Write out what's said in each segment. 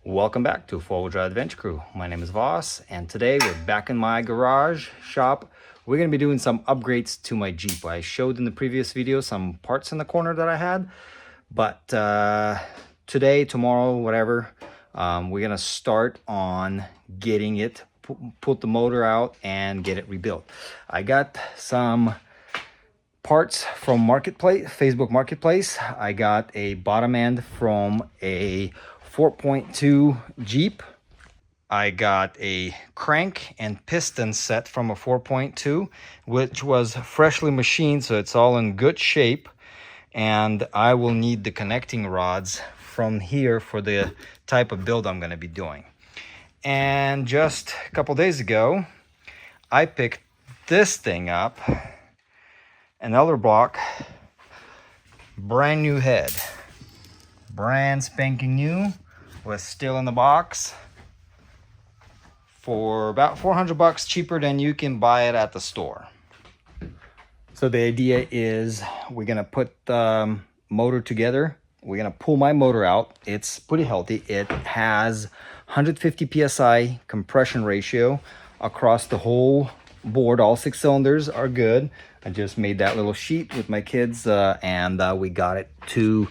Welcome back to Four Wheel Drive Adventure Crew. My name is Voss, and today we're back in my garage shop. We're going to be doing some upgrades to my Jeep. I showed in the previous video some parts in the corner that I had, but today, tomorrow, whatever, we're going to start on getting it, put the motor out and get it rebuilt. I got some parts from Marketplace, Facebook Marketplace. I got a bottom end from a 4.2 Jeep. I got a crank and piston set from a 4.2, which was freshly machined, so it's all in good shape. And I will need the connecting rods from here for the type of build I'm going to be doing. And just a couple days ago, I picked this thing up, an Ehlers-Block, brand new head, brand spanking new, was still in the box for about 400 bucks cheaper than you can buy it at the store. So the idea is we're gonna put the motor together. We're gonna pull my motor out. It's pretty healthy. It has 150 psi compression ratio across the whole board. All 6 cylinders are good. I just made that little sheet with my kids and we got it to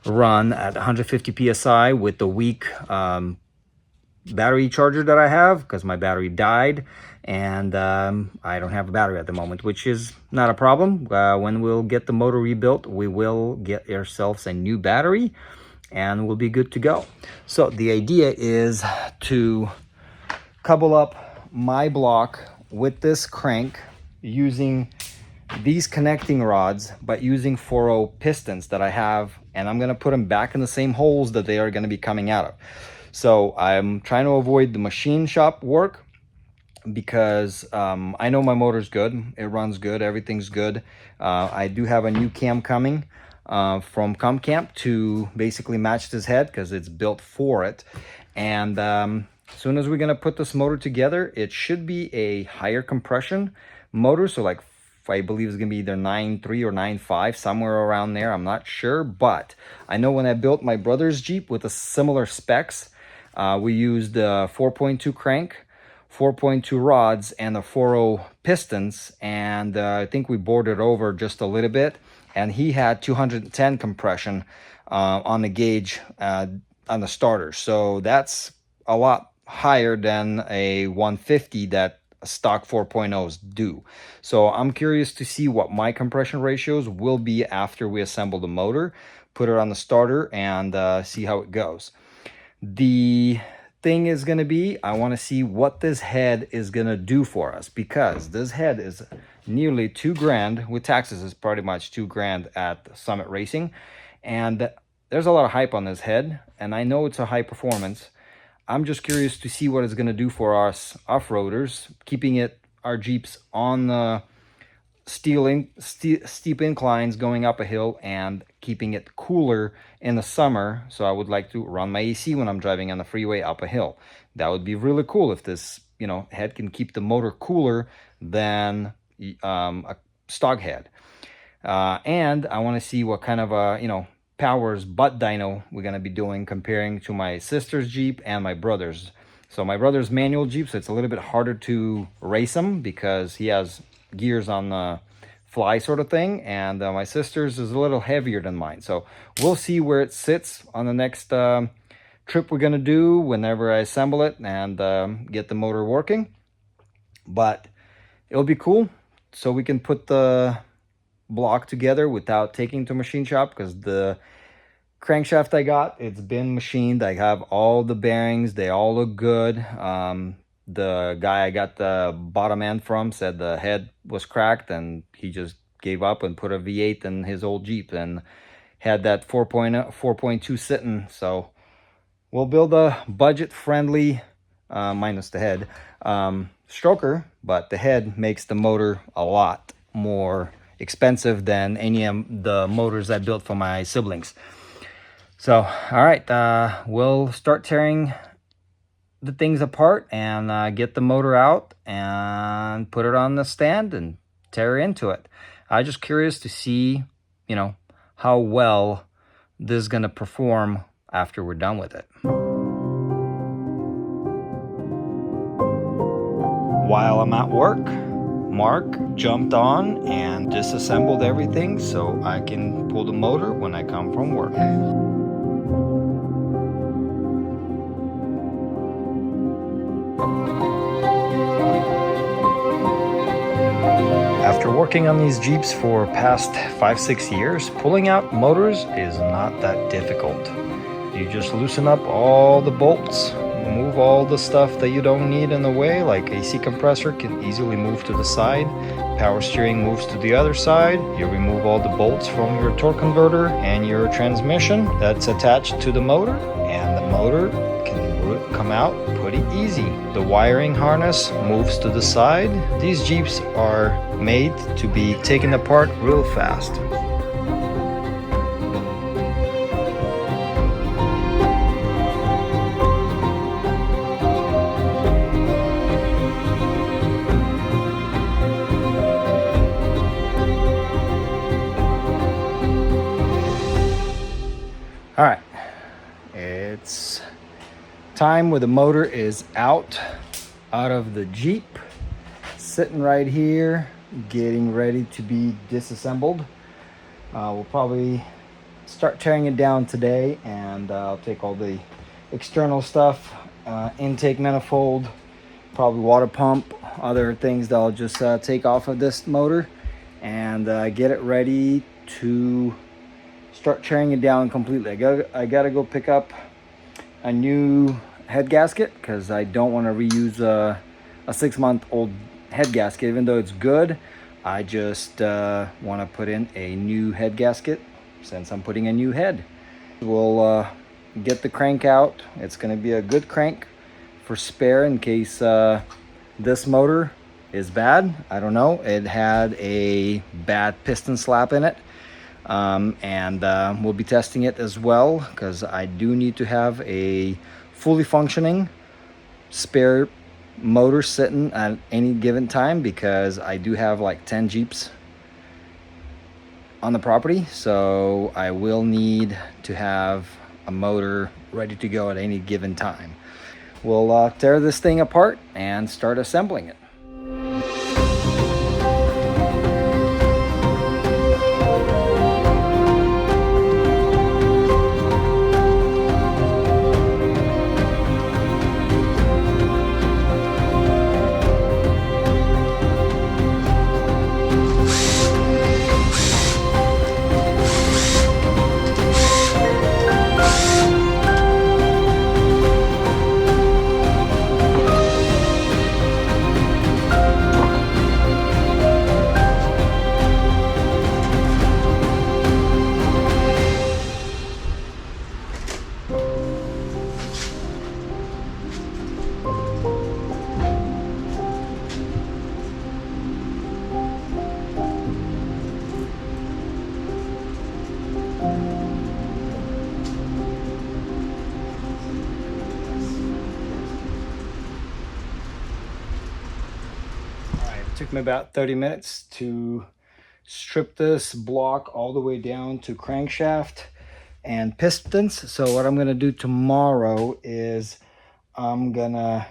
run at 150 psi with the weak battery charger that I have, because my battery died and I don't have a battery at the moment, which is not a problem. When we'll get the motor rebuilt, we will get ourselves a new battery and we'll be good to go. So the idea is to couple up my block with this crank using these connecting rods, but using 4.0 pistons that I have, and I'm going to put them back in the same holes that they are going to be coming out of. So I'm trying to avoid the machine shop work because I know my motor's good, it runs good, everything's good. I do have a new cam coming from ComCamp to basically match this head because it's built for it. And as soon as we're going to put this motor together, it should be a higher compression motor, so like I believe it's going to be either 9.3 or 9.5, somewhere around there. I'm not sure, but I know when I built my brother's Jeep with a similar specs, we used the 4.2 crank, 4.2 rods, and the 4.0 pistons, and I think we bored it over just a little bit, and he had 210 compression on the gauge on the starter. So that's a lot higher than a 150 that stock 4.0s do. So I'm curious to see what my compression ratios will be after we assemble the motor, put it on the starter, and see how it goes. The thing is going to be, I want to see what this head is going to do for us, because this head is nearly $2,000 with taxes. Is pretty much $2,000 at Summit Racing, and there's a lot of hype on this head, and I know it's a high performance. I'm just curious to see what it's going to do for us off-roaders, keeping our Jeeps on the steep inclines going up a hill and keeping it cooler in the summer. So I would like to run my AC when I'm driving on the freeway up a hill. That would be really cool if this, head can keep the motor cooler than a stock head. And I want to see what kind of a, powers butt dyno we're going to be doing, comparing to my sister's Jeep and my brother's. So my brother's manual Jeep, so it's a little bit harder to race him because he has gears on the fly sort of thing, and my sister's is a little heavier than mine. So we'll see where it sits on the next trip we're going to do whenever I assemble it and get the motor working. But it'll be cool, so we can put the block together without taking to machine shop, because the crankshaft I got, it's been machined. I have all the bearings, they all look good. The guy I got the bottom end from said the head was cracked, and he just gave up and put a V8 in his old Jeep and had that 4.2 sitting. So we'll build a budget friendly, minus the head, stroker, but the head makes the motor a lot more expensive than any of the motors I built for my siblings. So all right, we'll start tearing the things apart and get the motor out and put it on the stand and tear into it. I'm just curious to see, how well this is going to perform after we're done with it. while I'm at work, Mark jumped on and disassembled everything so I can pull the motor when I come from work. After working on these Jeeps for past 5-6 years, pulling out motors is not that difficult. You just loosen up all the bolts, move all the stuff that you don't need in the way, like AC compressor can easily move to the side, power steering moves to the other side, you remove all the bolts from your torque converter and your transmission that's attached to the motor, and the motor can come out pretty easy. The wiring harness moves to the side. These Jeeps are made to be taken apart real fast. All right, it's time where the motor is out of the Jeep, sitting right here, getting ready to be disassembled. We'll probably start tearing it down today, and I'll take all the external stuff, intake manifold, probably water pump, other things that I'll just take off of this motor, and get it ready to start tearing it down completely. I gotta go pick up a new head gasket because I don't want to reuse a 6-month-old head gasket. Even though it's good, I just want to put in a new head gasket since I'm putting a new head. We'll get the crank out. It's going to be a good crank for spare in case this motor is bad. I don't know. It had a bad piston slap in it. And we'll be testing it as well because I do need to have a fully functioning spare motor sitting at any given time because I do have like 10 Jeeps on the property, so I will need to have a motor ready to go at any given time. We'll tear this thing apart and start assembling it. Took me about 30 minutes to strip this block all the way down to crankshaft and pistons. So what I'm gonna do tomorrow is I'm gonna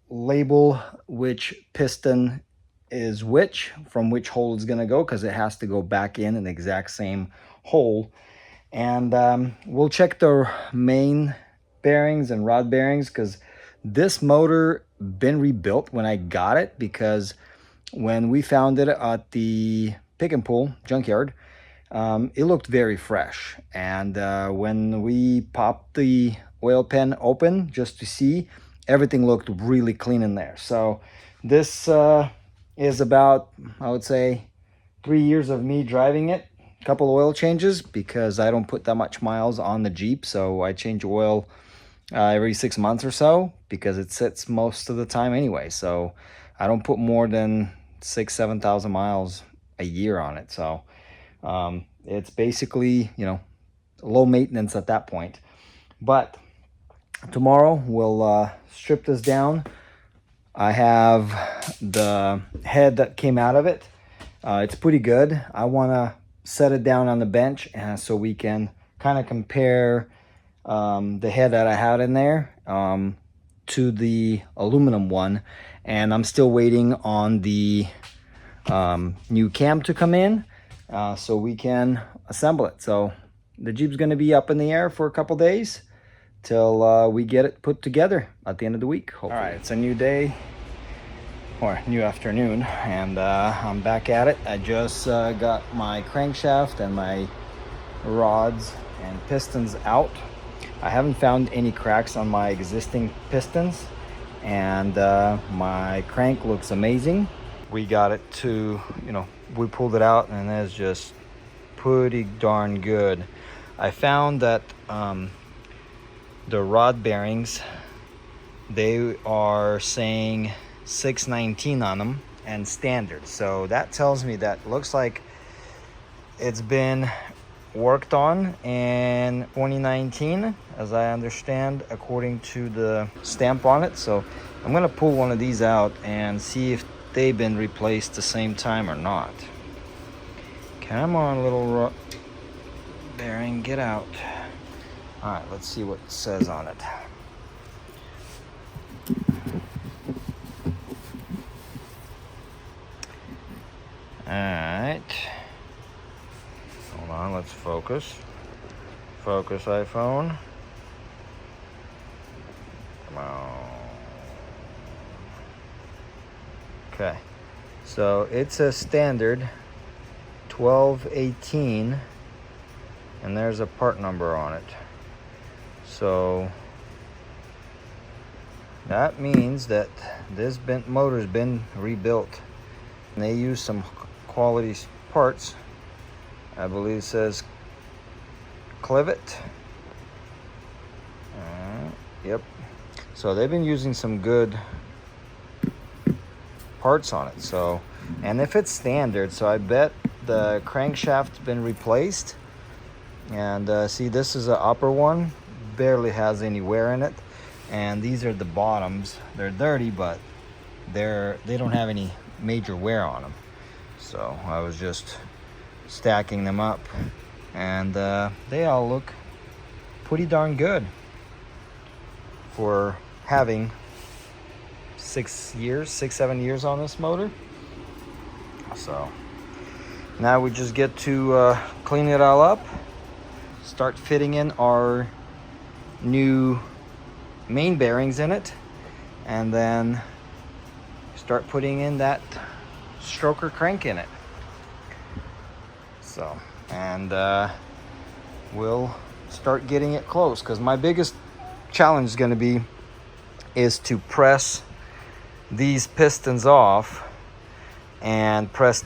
label which piston is which, from which hole it's gonna go, because it has to go back in the exact same hole. And we'll check the main bearings and rod bearings, because this motor been rebuilt when I got it, because when we found it at the pick and pull junkyard, it looked very fresh. And when we popped the oil pan open just to see, everything looked really clean in there. So this is about, I would say, 3 years of me driving it. A couple of oil changes because I don't put that much miles on the Jeep. So I change oil every 6 months or so because it sits most of the time anyway. So I don't put more than 6,000-7,000 miles a year on it. So it's basically, you know, low maintenance at that point. But tomorrow we'll strip this down. I have the head that came out of it. It's pretty good. I want to set it down on the bench so we can kind of compare the head that I had in there. to the aluminum one, and I'm still waiting on the new cam to come in so we can assemble it. So the Jeep's going to be up in the air for a couple days till we get it put together at the end of the week, hopefully. All right, it's a new day, or new afternoon, and I'm back at it. I just got my crankshaft and my rods and pistons out. I haven't found any cracks on my existing pistons, and my crank looks amazing. We got it to, we pulled it out and it's just pretty darn good. I found that the rod bearings, they are saying 619 on them and standard. So that tells me that looks like it's been worked on in 2019, as I understand, according to the stamp on it. So I'm gonna pull one of these out and see if they've been replaced the same time or not. Come on, little bearing, get out. All right, let's see what it says on it. All right. Hold on, let's focus. Focus, iPhone. Come on. Okay. So it's a standard 1218, and there's a part number on it. So that means that this motor's been rebuilt. And they use some quality parts. I believe it says Clivet. Yep. So they've been using some good parts on it. So, and if it's standard, so I bet the crankshaft's been replaced. And see, this is an upper one, barely has any wear in it. And these are the bottoms. They're dirty, but they don't have any major wear on them. So I was just stacking them up, and they all look pretty darn good for having 7 years on this motor. So now we just get to clean it all up, start fitting in our new main bearings in it, and then start putting in that stroker crank in it. So, and we'll start getting it close, because my biggest challenge is going to is to press these pistons off and press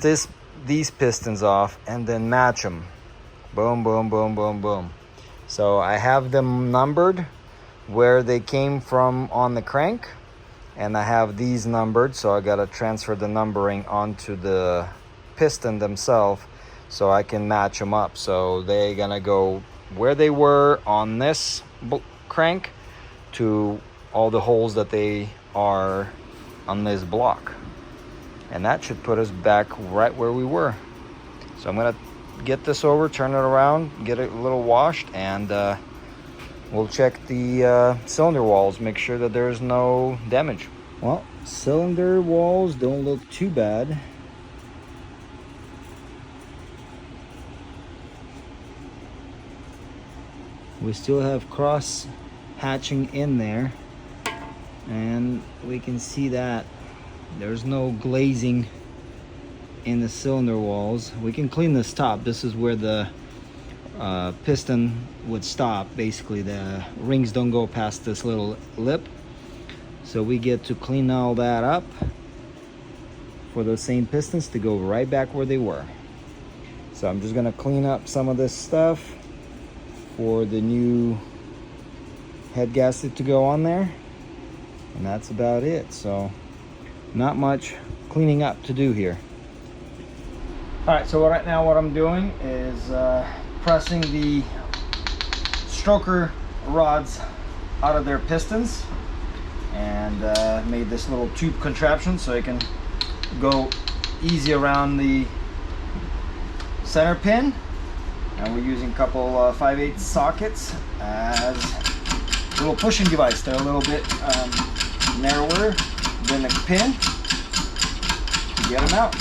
these pistons off and then match them. Boom, boom, boom, boom, boom. So I have them numbered where they came from on the crank, and I have these numbered, so I gotta transfer the numbering onto the piston themselves so I can match them up. So they're gonna go where they were on this crank to all the holes that they are on this block, and that should put us back right where we were. So I'm gonna get this over, turn it around, get it a little washed, and we'll check the cylinder walls, make sure that there's no damage. Well, cylinder walls don't look too bad. We still have cross hatching in there, and we can see that there's no glazing in the cylinder walls. We can clean this top. This is where the piston would stop. Basically, the rings don't go past this little lip, so we get to clean all that up for those same pistons to go right back where they were. So I'm just gonna clean up some of this stuff for the new head gasket to go on there, and that's about it. So not much cleaning up to do here. All right, so right now what I'm doing is pressing the stroker rods out of their pistons, and made this little tube contraption so it can go easy around the center pin. And we're using a couple 5/8 sockets as little pushing device. They're a little bit narrower than a pin to get them out.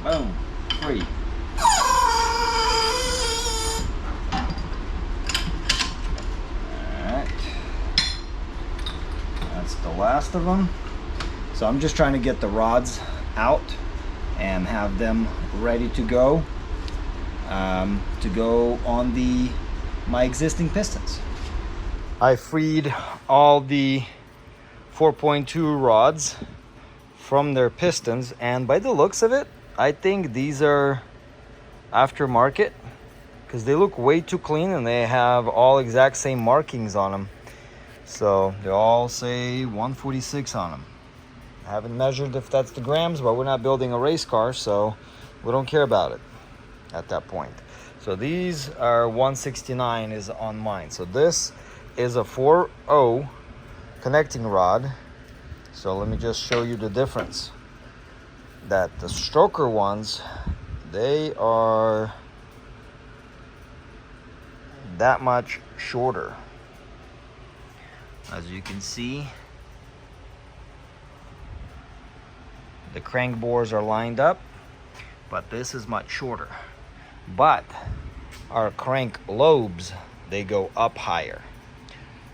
Boom, free. Alright, that's the last of them. So I'm just trying to get the rods out and have them ready to go on my existing pistons. I freed all the 4.2 rods from their pistons, and by the looks of it, I think these are aftermarket because they look way too clean and they have all exact same markings on them. So they all say 146 on them. I haven't measured if that's the grams, but we're not building a race car, so we don't care about it at that point. So these are 169 is on mine. So this is a 4.0 connecting rod. So let me just show you the difference. That the stroker ones, they are that much shorter. As you can see, the crank bores are lined up, but this is much shorter. But our crank lobes, they go up higher.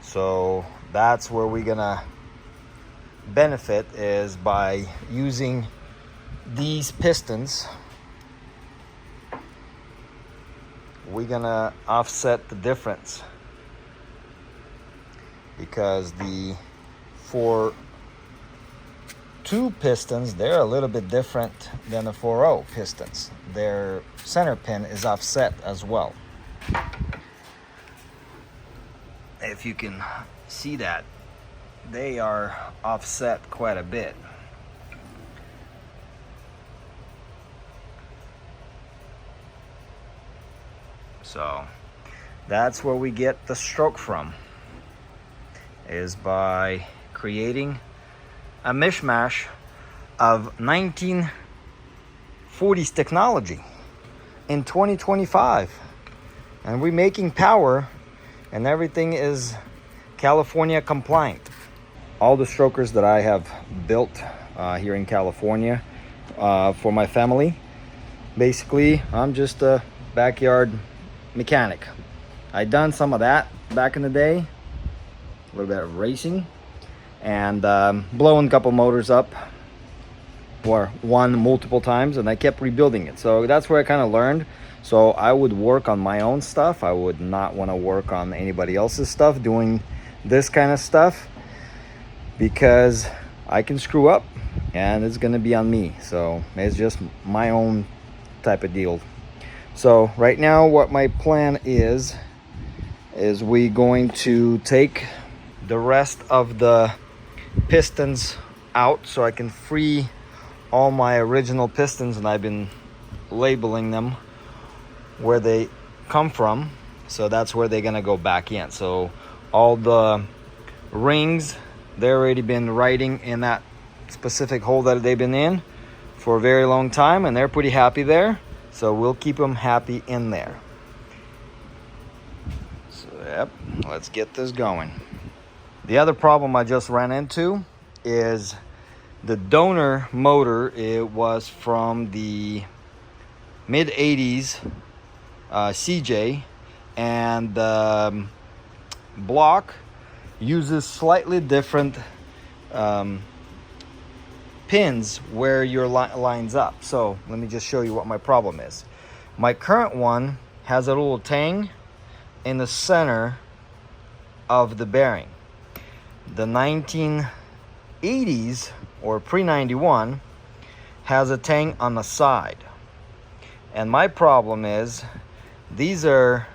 So that's where we're gonna benefit, is by using these pistons. We're gonna offset the difference because the 4.2 pistons, they're a little bit different than the 4.0 pistons. Their center pin is offset as well. If you can see that, they are offset quite a bit. So that's where we get the stroke from, is by creating a mishmash of 1940s technology in 2025. And we're making power and everything is California compliant. All the strokers that I have built here in California for my family, basically I'm just a backyard mechanic. I done some of that back in the day, a little bit of racing, and blowing a couple motors up, or one multiple times, and I kept rebuilding it. So that's where I kind of learned. So I would work on my own stuff. I would not want to work on anybody else's stuff doing this kind of stuff, because I can screw up and it's gonna be on me. So it's just my own type of deal. So right now what my plan is we going to take the rest of the pistons out so I can free all my original pistons, and I've been labeling them where they come from. So that's where they're gonna go back in. So all the rings, they've already been riding in that specific hole that they've been in for a very long time, and they're pretty happy there. So we'll keep them happy in there. So yep, let's get this going. The other problem I just ran into is the donor motor. It was from the mid 80s CJ, and the block uses slightly different pins where your lines up. So let me just show you what my problem is. My current one has a little tang in the center of the bearing. The 1980s or pre-91 has a tang on the side. And my problem is these are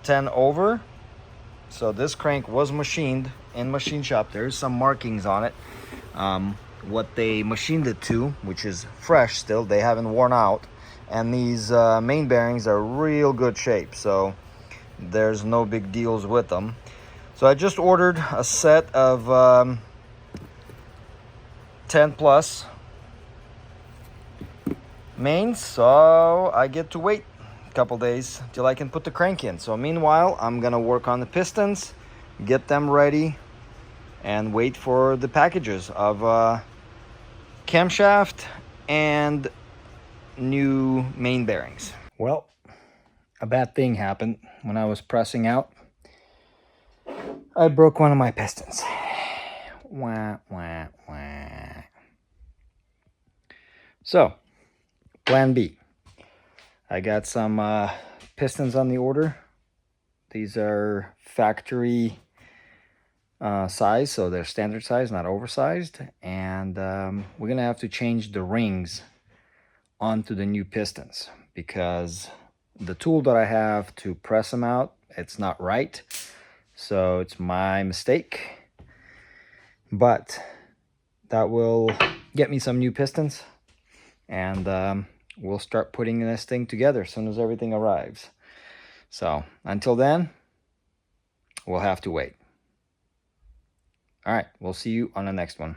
10 over. So this crank was machined in machine shop. There's some markings on it. What they machined it to, which is fresh still, they haven't worn out. And these main bearings are real good shape, so there's no big deals with them. So I just ordered a set of 10 plus mains, so I get to wait a couple days till I can put the crank in. So meanwhile, I'm gonna work on the pistons, get them ready, and wait for the packages of camshaft and new main bearings. Well, a bad thing happened when I was pressing out. I broke one of my pistons. Wah, wah, wah. So, plan B. I got some pistons on the order. These are factory size, so they're standard size, not oversized. And we're gonna have to change the rings onto the new pistons because the tool that I have to press them out, it's not right. So it's my mistake. But that will get me some new pistons, and we'll start putting this thing together as soon as everything arrives. So until then, we'll have to wait. All right, we'll see you on the next one.